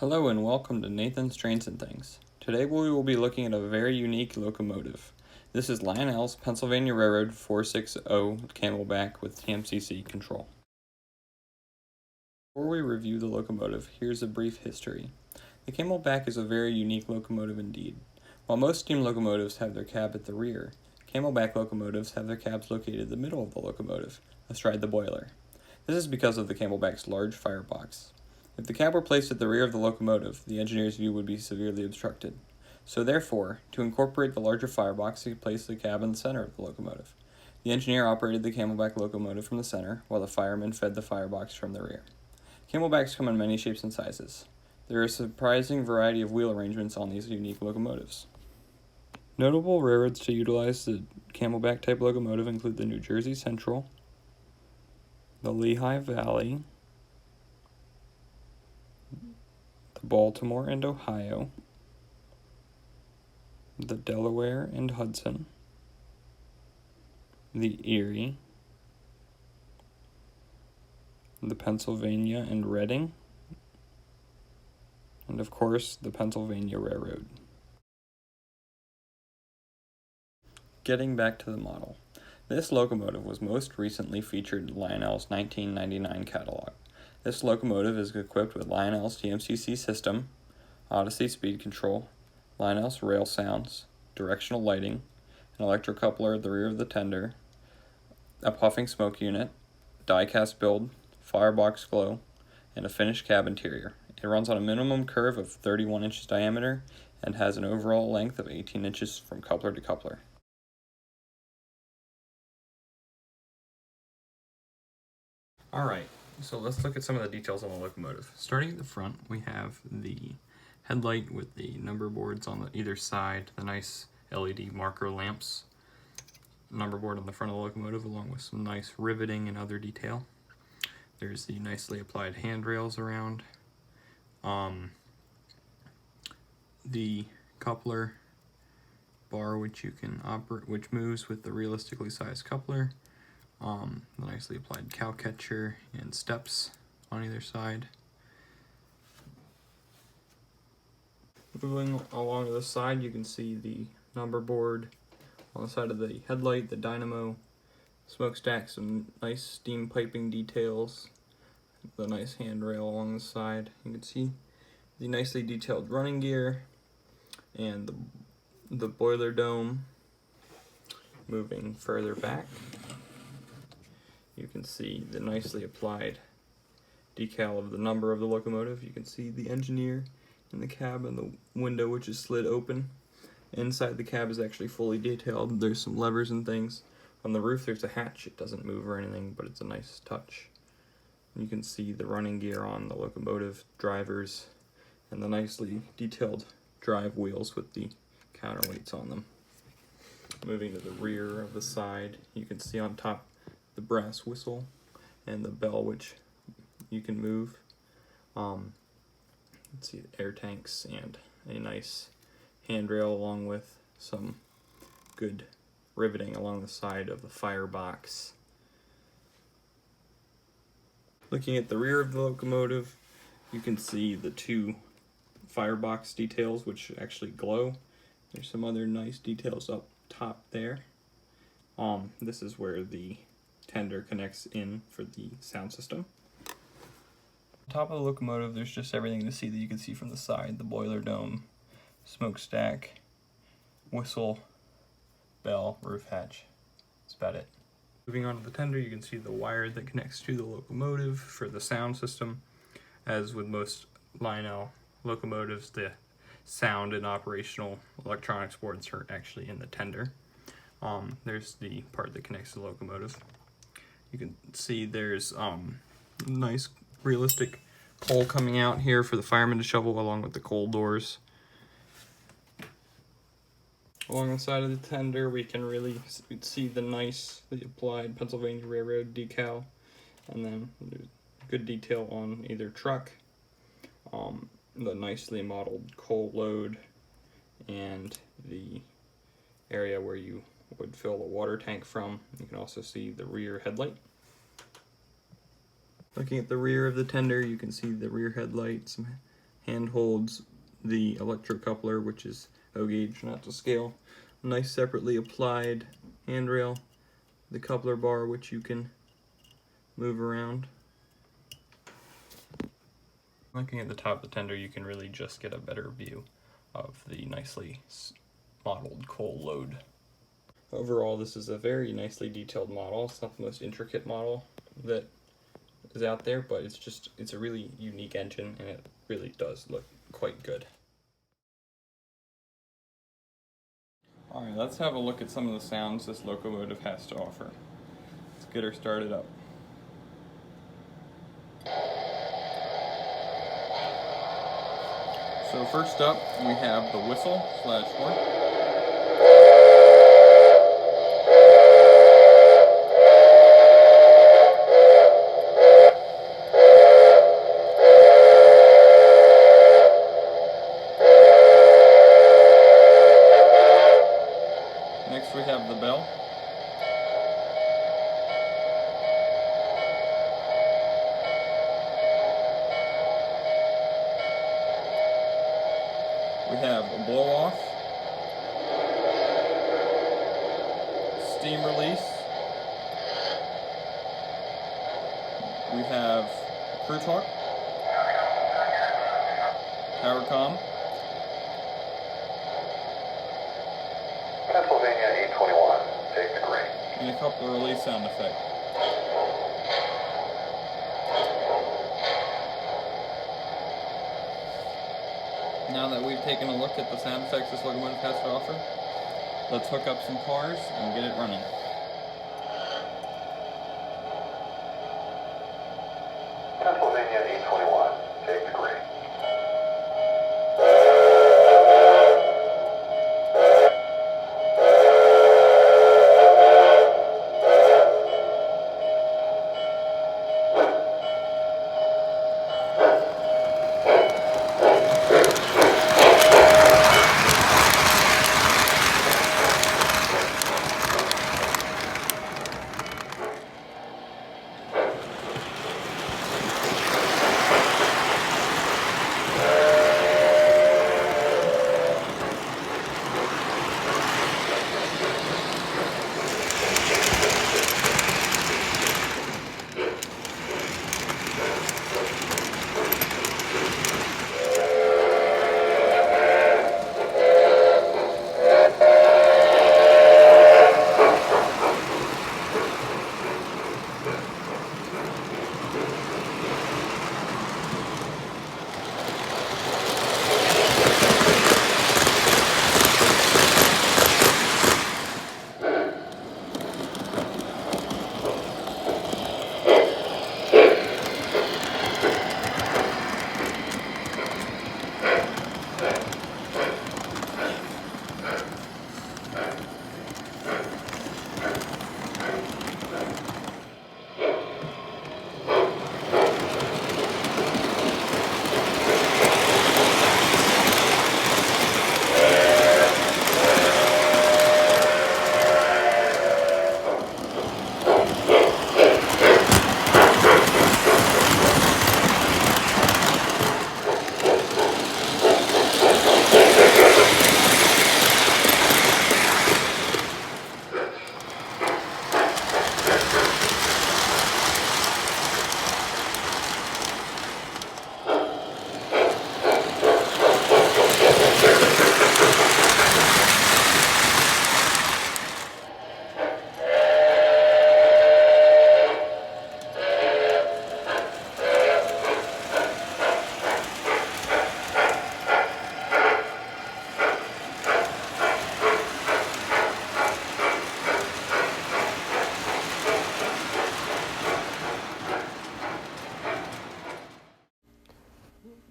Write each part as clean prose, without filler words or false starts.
Hello and welcome to Nathan's Trains and Things. Today we will be looking at a very unique locomotive. This is Lionel's Pennsylvania Railroad 460 Camelback with TMCC control. Before we review the locomotive, here's a brief history. The Camelback is a very unique locomotive indeed. While most steam locomotives have their cab at the rear, Camelback locomotives have their cabs located in the middle of the locomotive, astride the boiler. This is because of the Camelback's large firebox. If the cab were placed at the rear of the locomotive, the engineer's view would be severely obstructed. So therefore, to incorporate the larger firebox, he placed the cab in the center of the locomotive. The engineer operated the Camelback locomotive from the center, while the fireman fed the firebox from the rear. Camelbacks come in many shapes and sizes. There are a surprising variety of wheel arrangements on these unique locomotives. Notable railroads to utilize the Camelback type locomotive include the New Jersey Central, the Lehigh Valley, Baltimore and Ohio, the Delaware and Hudson, the Erie, the Pennsylvania and Reading, and of course the Pennsylvania Railroad. Getting back to the model. This locomotive was most recently featured in Lionel's 1999 catalog. This locomotive is equipped with Lionel's TMCC system, Odyssey speed control, Lionel's rail sounds, directional lighting, an electrocoupler at the rear of the tender, a puffing smoke unit, die-cast build, firebox glow, and a finished cab interior. It runs on a minimum curve of 31 inches diameter and has an overall length of 18 inches from coupler to coupler. Alright, so let's look at some of the details on the locomotive. Starting at the front, we have the headlight with the number boards on either side, the nice LED marker lamps, number board on the front of the locomotive, along with some nice riveting and other detail. There's the nicely applied handrails around. The coupler bar, which you can operate, which moves with the realistically sized coupler. The nicely applied cow catcher and steps on either side. Moving along to the side, you can see the number board on the side of the headlight, the dynamo, smokestack, some nice steam piping details, the nice handrail along the side. You can see the nicely detailed running gear and the boiler dome. Moving further back, you can see the nicely applied decal of the number of the locomotive. You can see the engineer in the cab and the window, which is slid open. Inside the cab is actually fully detailed. There's some levers and things. On the roof there's a hatch. It doesn't move or anything, but it's a nice touch. You can see the running gear on the locomotive drivers and the nicely detailed drive wheels with the counterweights on them. Moving to the rear of the side, you can see on top the brass whistle and the bell, which you can move. Let's see, air tanks and a nice handrail, along with some good riveting along the side of the firebox. Looking at the rear of the locomotive, you can see the two firebox details, which actually glow. There's some other nice details up top there. This is where the tender connects in for the sound system. On top of the locomotive, there's just everything to see that you can see from the side: the boiler dome, smokestack, whistle, bell, roof hatch. That's about it. Moving on to the tender, you can see the wire that connects to the locomotive for the sound system. As with most Lionel locomotives, the sound and operational electronics boards are actually in the tender. There's the part that connects to the locomotive. You can see there's nice realistic coal coming out here for the fireman to shovel, along with the coal doors. Along the side of the tender, we can really see the nicely applied Pennsylvania Railroad decal, and then good detail on either truck, the nicely modeled coal load, and the area where you would fill the water tank from. You can also see the rear headlight. Looking at the rear of the tender, you can see the rear headlight, some hand holds the electrocoupler, which is O gauge, not to scale. Nice separately applied handrail, the coupler bar, which you can move around. Looking at the top of the tender, you can really just get a better view of the nicely modeled coal load. Overall, this is a very nicely detailed model. It's not the most intricate model that is out there, but it's a really unique engine, and it really does look quite good. Alright, let's have a look at some of the sounds this locomotive has to offer. Let's get her started up. So first up, we have the whistle/horn. Next we have the bell. We have a blow-off, steam release, we have crew talk, power comm, Pennsylvania 821, take the green. and a couple of release sound effects. Now that we've taken a look at the sound effects this locomotive has to offer, let's hook up some cars and get it running. Pennsylvania 821, take the green.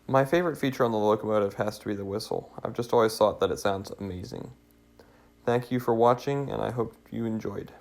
My favorite feature on the locomotive has to be the whistle. I've just always thought that it sounds amazing. Thank you for watching, and I hope you enjoyed.